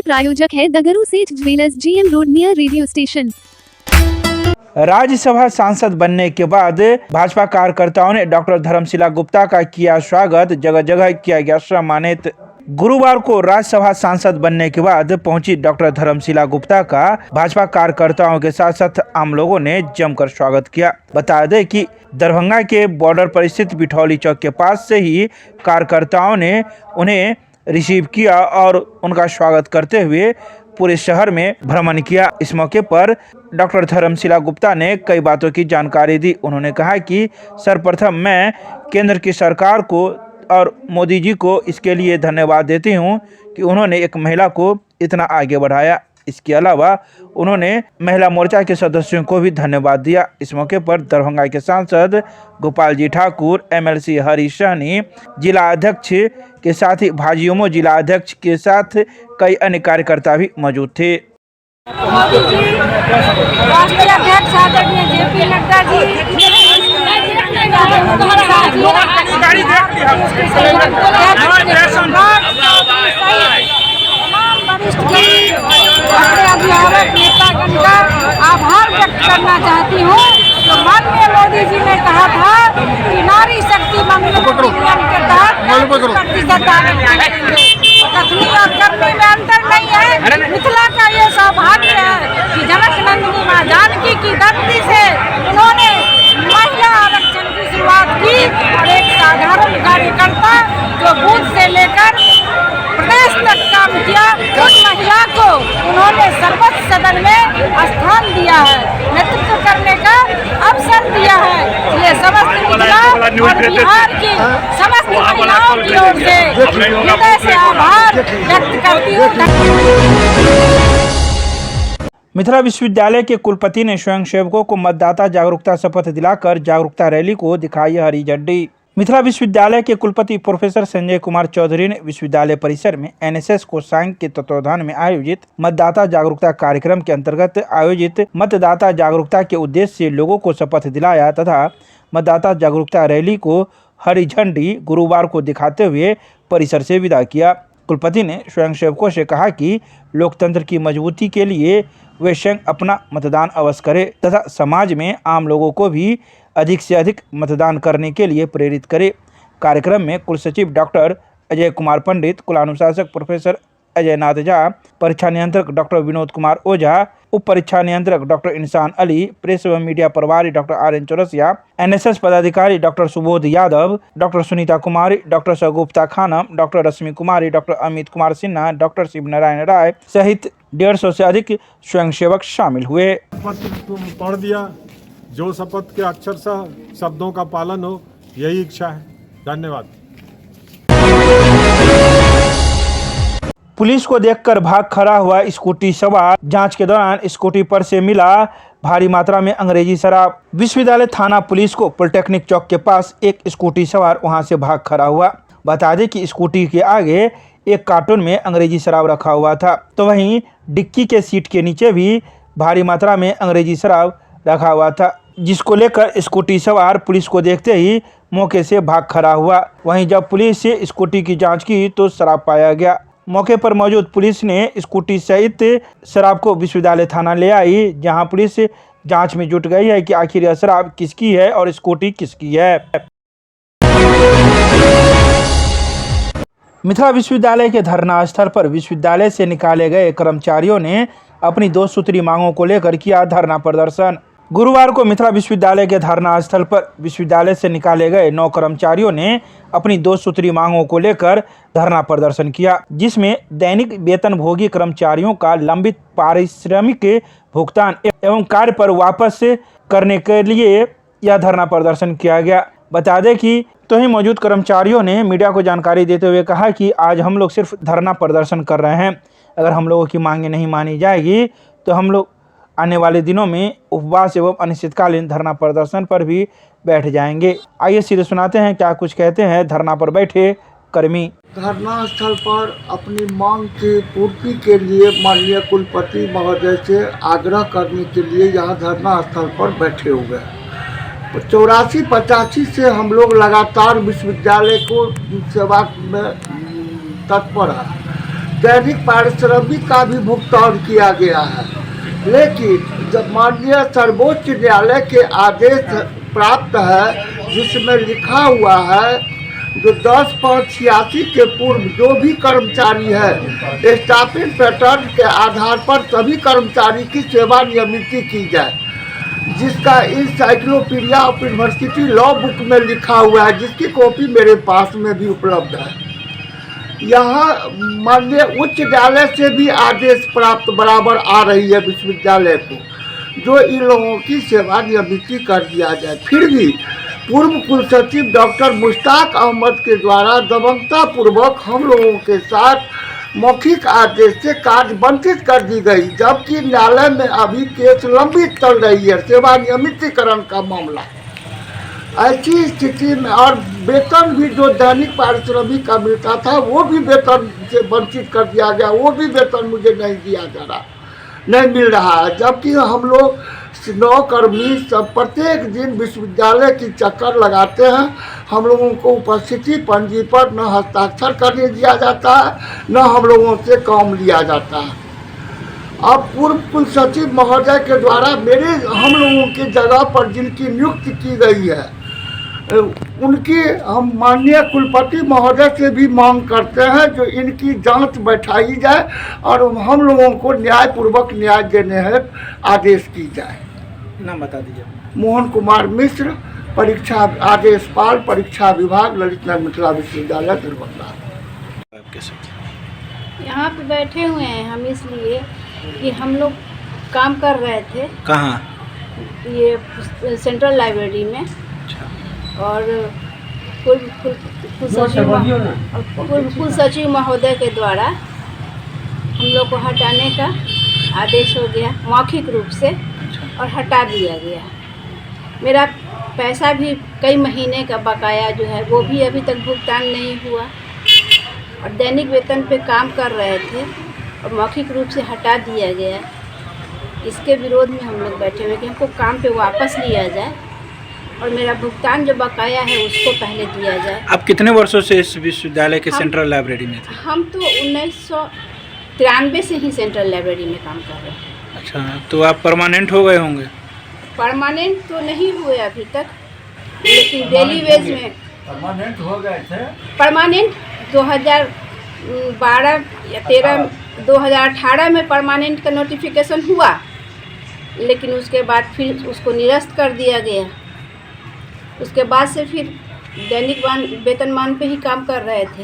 प्रायोजक है द गुरु सेठ jewellers, GM road near radio station. Rajya Sabha सांसद बनने के बाद भाजपा कार्यकर्ताओं ने डॉक्टर धर्मशिला गुप्ता का किया स्वागत, जगह जगह किया गया सम्मानित। गुरुवार को राज्यसभा सांसद बनने के बाद पहुंची डॉक्टर धर्मशिला गुप्ता का भाजपा कार्यकर्ताओं के साथ साथ आम लोगों ने जमकर स्वागत किया। बता दें कि दरभंगा के बॉर्डर पर स्थित बिठौली चौक के पास से ही कार्यकर्ताओं ने उन्हें रिसीव किया और उनका स्वागत करते हुए पूरे शहर में भ्रमण किया। इस मौके पर डॉक्टर धर्मशिला गुप्ता ने कई बातों की जानकारी दी। उन्होंने कहा कि सर्वप्रथम मैं केंद्र की सरकार को और मोदी जी को इसके लिए धन्यवाद देती हूं कि उन्होंने एक महिला को इतना आगे बढ़ाया। इसके अलावा उन्होंने महिला मोर्चा के सदस्यों को भी धन्यवाद दिया। इस मौके पर दरभंगा के सांसद गोपाल जी ठाकुर, MLC हरीश सहनी, जिला अध्यक्ष के साथ ही भाजयुमो जिला अध्यक्ष के साथ कई अन्य कार्यकर्ता भी मौजूद थे। राष्ट्रीय अध्यक्ष आदरणीय JP नड्डा जी, अभिभावक नेतागण का आभार व्यक्त करना चाहती हूँ। तो माननीय मोदी जी ने कहा था कि नारी शक्ति मंगल के तहत 30% आरक्षण देंगे। कथनी और करनी में अंतर नहीं है। मिथिला का ये सौभाग्य है कि जनक नंदिनी माँ जानकी की धरती से उन्होंने महिला आरक्षण की शुरुआत की और एक साधारण कार्यकर्ता जो बूथ से लेकर प्रदेश तक काम किया, उस महिला को उन्होंने सर्वोच्च सदन में स्थान दिया है, नेतृत्व करने का अवसर दिया है। इसलिए समस्त मिथिला और बिहार की समस्त महिलाओं की ओर से हृदय से आभार व्यक्त करती हूँ। मिथिला विश्वविद्यालय के कुलपति ने स्वयंसेवकों को मतदाता जागरूकता शपथ दिलाकर जागरूकता रैली को दिखाई हरी झंडी। मिथिला विश्वविद्यालय के कुलपति प्रोफेसर संजय कुमार चौधरी ने विश्वविद्यालय परिसर में NSS कोषांग के तत्वावधान में आयोजित मतदाता जागरूकता कार्यक्रम के अंतर्गत आयोजित मतदाता जागरूकता के उद्देश्य से लोगों को शपथ दिलाया तथा मतदाता जागरूकता रैली को हरी झंडी गुरुवार को दिखाते हुए परिसर से विदा किया। कुलपति ने स्वयंसेवकों से कहा कि लोकतंत्र की मजबूती के लिए वे स्वयं अपना मतदान अवश्य करें तथा समाज में आम लोगों को भी अधिक से अधिक मतदान करने के लिए प्रेरित करें। कार्यक्रम में कुल सचिव डॉक्टर अजय कुमार पंडित, कुलानुशासक प्रोफेसर अजय नाथ झा, परीक्षा नियंत्रक डॉक्टर विनोद कुमार ओझा, उप परीक्षा नियंत्रक डॉक्टर इंसान अली, प्रेस एवं मीडिया प्रभारी डॉक्टर RN चौरसिया, NSS पदाधिकारी डॉक्टर सुबोध यादव, डॉक्टर सुनीता कुमारी, डॉक्टर सगुप्ता खानम, डॉक्टर रश्मि कुमारी, डॉक्टर अमित कुमार सिन्हा, डॉक्टर शिव नारायण राय सहित 150 से अधिक स्वयंसेवक शामिल हुए। पढ़ दिया, जो शपथ के अक्षरशः शब्दों का पालन हो, यही इच्छा है। धन्यवाद। पुलिस को देखकर भाग खड़ा हुआ स्कूटी सवार, जांच के दौरान स्कूटी पर से मिला भारी मात्रा में अंग्रेजी शराब। विश्वविद्यालय थाना पुलिस को पॉलिटेक्निक चौक के पास एक स्कूटी सवार वहां से भाग खड़ा हुआ। बता दें कि स्कूटी के आगे एक कार्टून में अंग्रेजी शराब रखा हुआ था, तो वहीं डिक्की के सीट के नीचे भी भारी मात्रा में अंग्रेजी शराब रखा हुआ था, जिसको लेकर स्कूटी सवार पुलिस को देखते ही मौके से भाग खड़ा हुआ। वहीं जब पुलिस से स्कूटी की जांच की तो शराब पाया गया। मौके पर मौजूद पुलिस ने स्कूटी सहित शराब को विश्वविद्यालय थाना ले आई, जहां पुलिस जांच में जुट गई है कि आखिर यह शराब किसकी है और स्कूटी किसकी है। मिथिला विश्वविद्यालय के धरना स्थल पर विश्वविद्यालय से निकाले गए कर्मचारियों ने अपनी 2 सूत्री मांगों को लेकर किया धरना प्रदर्शन। गुरुवार को मिथिला विश्वविद्यालय के धरना स्थल पर विश्वविद्यालय से निकाले गए 9 कर्मचारियों ने अपनी 2 सूत्री मांगों को लेकर धरना प्रदर्शन किया, जिसमें दैनिक वेतनभोगी कर्मचारियों का लंबित पारिश्रमिक भुगतान एवं कार्य पर वापस करने के लिए यह धरना प्रदर्शन किया गया। बता दें कि ही मौजूद कर्मचारियों ने मीडिया को जानकारी देते हुए कहा कि आज हम लोग सिर्फ धरना प्रदर्शन कर रहे हैं। अगर हम लोगों की मांगें नहीं मानी जाएगी तो हम लोग आने वाले दिनों में उपवास एवं अनिश्चितकालीन धरना प्रदर्शन पर भी बैठ जाएंगे। आइए सीधे सुनाते हैं क्या कुछ कहते हैं धरना पर बैठे कर्मी। धरना स्थल पर अपनी मांग की पूर्ति के लिए माननीय कुलपति महोदय से आग्रह करने के लिए यहाँ धरना स्थल पर बैठे हुए हैं। 84-85 से हम लोग लगातार विश्वविद्यालय को सेवा में तत्पर है। दैनिक पारिश्रमिक का भी भुगतान किया गया है। लेकिन जब माननीय सर्वोच्च न्यायालय के आदेश प्राप्त है जिसमें लिखा हुआ है जो 10/5/86 के पूर्व जो भी कर्मचारी है स्टाफिंग पैटर्न के आधार पर सभी कर्मचारी की सेवा नियमित की जाए, जिसका encyclopedia of university law book में लिखा हुआ है, जिसकी कॉपी मेरे पास में भी उपलब्ध है। यहाँ माननीय उच्च न्यायालय से भी आदेश प्राप्त बराबर आ रही है विश्वविद्यालय को, जो इन लोगों की सेवा नियमित कर दिया जाए। फिर भी पूर्व कुलसचिव डॉक्टर मुश्ताक अहमद के द्वारा दबंगतापूर्वक हम लोगों के साथ मौखिक आदेश से कार्य वंचित कर दी गई, जबकि न्यायालय में अभी केस लंबित चल रही है सेवा नियमितीकरण का मामला। ऐसी स्थिति में और वेतन भी जो दैनिक पारिश्रमिक का मिलता था वो भी वेतन से वंचित कर दिया गया, वो भी वेतन मुझे नहीं मिल रहा है, जबकि हम लोग नौकर्मी सब प्रत्येक दिन विश्वविद्यालय की चक्कर लगाते हैं। हम लोगों को उपस्थिति पंजी पर न हस्ताक्षर करने दिया जाता है, न हम लोगों से काम लिया जाता है। अब पूर्व कुलसचिव महोदय के द्वारा हम लोगों की जगह पर जिनकी नियुक्ति की गई है उनकी हम माननीय कुलपति महोदय से भी मांग करते हैं जो इनकी जांच बैठाई जाए और हम लोगों को न्यायपूर्वक न्याय देने हेतु आदेश की जाए। नाम बता दीजिए। मोहन कुमार मिश्र, परीक्षा आदेशपाल, परीक्षा विभाग, ललित नारायण मिथिला विश्वविद्यालय दरभंगा। यहाँ पे बैठे हुए हैं हम इसलिए कि हम लोग काम कर रहे थे। कहाँ? ये सेंट्रल लाइब्रेरी में। और पूर्व कुलसचिव महोदय के द्वारा हम लोग को हटाने का आदेश हो गया मौखिक रूप से और हटा दिया गया। मेरा पैसा भी कई महीने का बकाया जो है वो भी अभी तक भुगतान नहीं हुआ और दैनिक वेतन पे काम कर रहे थे और मौखिक रूप से हटा दिया गया। इसके विरोध में हम लोग बैठे हुए कि हमको काम पे वापस लिया जाए और मेरा भुगतान जो बकाया है उसको पहले दिया जाए। आप कितने वर्षों से इस विश्वविद्यालय के सेंट्रल लाइब्रेरी में थे? हम तो 1993 से ही सेंट्रल लाइब्रेरी में काम कर रहे हैं। अच्छा, तो आप परमानेंट हो गए होंगे? परमानेंट तो नहीं हुए अभी तक, लेकिन डेली वेज में परमानेंट हो गए थे। परमानेंट 2012 या 13 2018 में परमानेंट का नोटिफिकेशन हुआ, लेकिन उसके बाद फिर उसको निरस्त कर दिया गया। उसके बाद से फिर दैनिक वेतनमान पे ही काम कर रहे थे,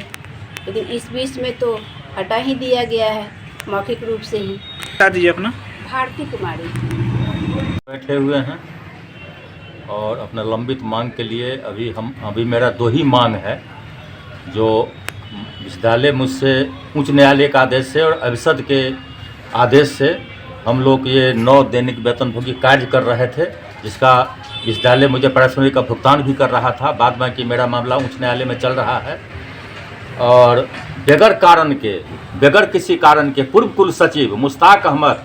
लेकिन इस बीच में तो हटा ही दिया गया है मौखिक रूप से ही। बता दीजिए अपना। भारती कुमारी। बैठे हुए हैं और अपना लंबित मांग के लिए अभी मेरा 2 ही मांग है जो विश्वविद्यालय मुझसे उच्च न्यायालय के आदेश से और अभिषद के आदेश से हम लोग ये 9 दैनिक वेतनभोगी कार्य कर रहे थे, जिसका विश्वविद्यालय मुझे पारिश्रमिक का भुगतान भी कर रहा था। बाद में कि मेरा मामला उच्च न्यायालय में चल रहा है और बगैर किसी कारण के पूर्व कुल सचिव मुश्ताक अहमद,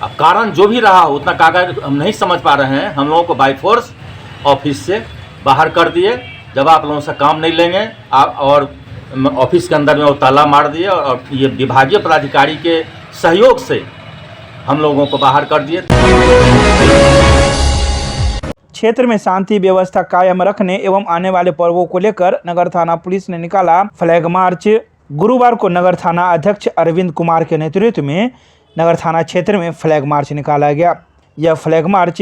अब कारण जो भी रहा उतना कागज हम नहीं समझ पा रहे हैं, हम लोगों को बाई फोर्स ऑफिस से बाहर कर दिए। जब आप लोगों से काम नहीं लेंगे और ऑफिस के अंदर में वो ताला मार दिए और ये विभागीय पदाधिकारी के सहयोग से हम लोगों को बाहर कर दिए। क्षेत्र में शांति व्यवस्था कायम रखने एवं आने वाले पर्वों को लेकर नगर थाना पुलिस ने निकाला फ्लैग मार्च। गुरुवार को नगर थाना अध्यक्ष अरविंद कुमार के नेतृत्व में नगर थाना क्षेत्र में फ्लैग मार्च निकाला गया। यह फ्लैग मार्च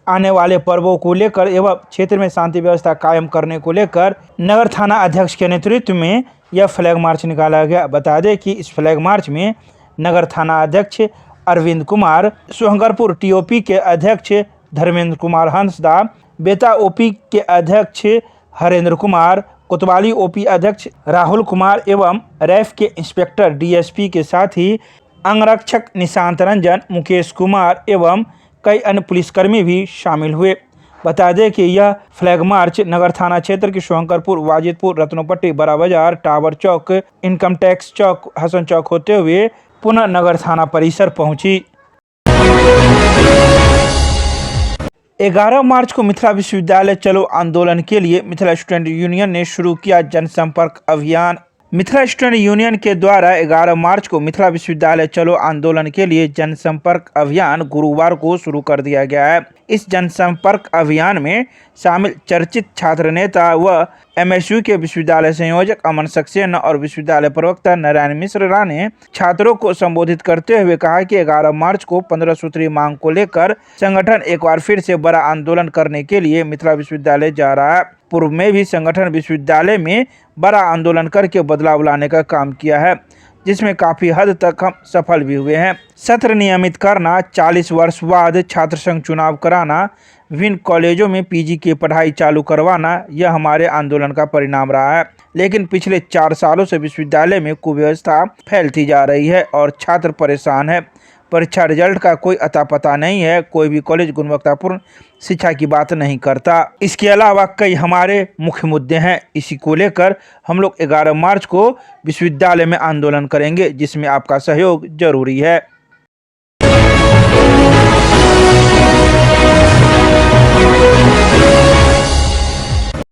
आने वाले पर्वों को लेकर एवं क्षेत्र में शांति व्यवस्था कायम करने को लेकर नगर थाना अध्यक्ष के नेतृत्व में यह फ्लैग मार्च निकाला गया। बता दें कि इस फ्लैग मार्च में नगर थाना अध्यक्ष अरविंद कुमार, सोहंगरपुर टीओपी के अध्यक्ष धर्मेंद्र कुमार हंसदा, बेता ओपी के अध्यक्ष हरेंद्र कुमार, कोतवाली ओपी अध्यक्ष राहुल कुमार एवं रैफ के इंस्पेक्टर डीएसपी के साथ ही अंगरक्षक निशांत रंजन, मुकेश कुमार एवं कई अन्य पुलिसकर्मी भी शामिल हुए। बता दें कि यह फ्लैग मार्च नगर थाना क्षेत्र के सोहंगरपुर, वाजिदपुर, रत्नोपट्टी, बड़ा बाजार, टावर चौक, इनकम टैक्स चौक, हसन चौक होते हुए पुनः नगर थाना परिसर पहुंची। 11 मार्च को मिथिला विश्वविद्यालय चलो आंदोलन के लिए मिथिला स्टूडेंट यूनियन ने शुरू किया जनसंपर्क अभियान। मिथिला स्टूडेंट यूनियन के द्वारा 11 मार्च को मिथिला विश्वविद्यालय चलो आंदोलन के लिए जनसंपर्क अभियान गुरुवार को शुरू कर दिया गया है। इस जनसंपर्क अभियान में शामिल चर्चित छात्र नेता व एमएसयू के विश्वविद्यालय संयोजक अमन सक्सेना और विश्वविद्यालय प्रवक्ता नारायण मिश्रा ने छात्रों को संबोधित करते हुए कहा कि 11 मार्च को 15 सूत्रीय मांग को लेकर संगठन एक बार फिर से बड़ा आंदोलन करने के लिए मिथिला विश्वविद्यालय जा रहा है। पूर्व में भी संगठन विश्वविद्यालय में बड़ा आंदोलन करके बदलाव लाने का काम किया है, जिसमें काफ़ी हद तक हम सफल भी हुए हैं। सत्र नियमित करना, 40 वर्ष बाद छात्र संघ चुनाव कराना, विभिन्न कॉलेजों में पीजी की पढ़ाई चालू करवाना, यह हमारे आंदोलन का परिणाम रहा है। लेकिन पिछले 4 सालों से विश्वविद्यालय में कुव्यवस्था फैलती जा रही है और छात्र परेशान है। परीक्षा रिजल्ट का कोई अता पता नहीं है, कोई भी कॉलेज गुणवत्तापूर्ण शिक्षा की बात नहीं करता। इसके अलावा कई हमारे मुख्य मुद्दे हैं। इसी को लेकर हम लोग 11 मार्च को विश्वविद्यालय में आंदोलन करेंगे, जिसमें आपका सहयोग जरूरी है।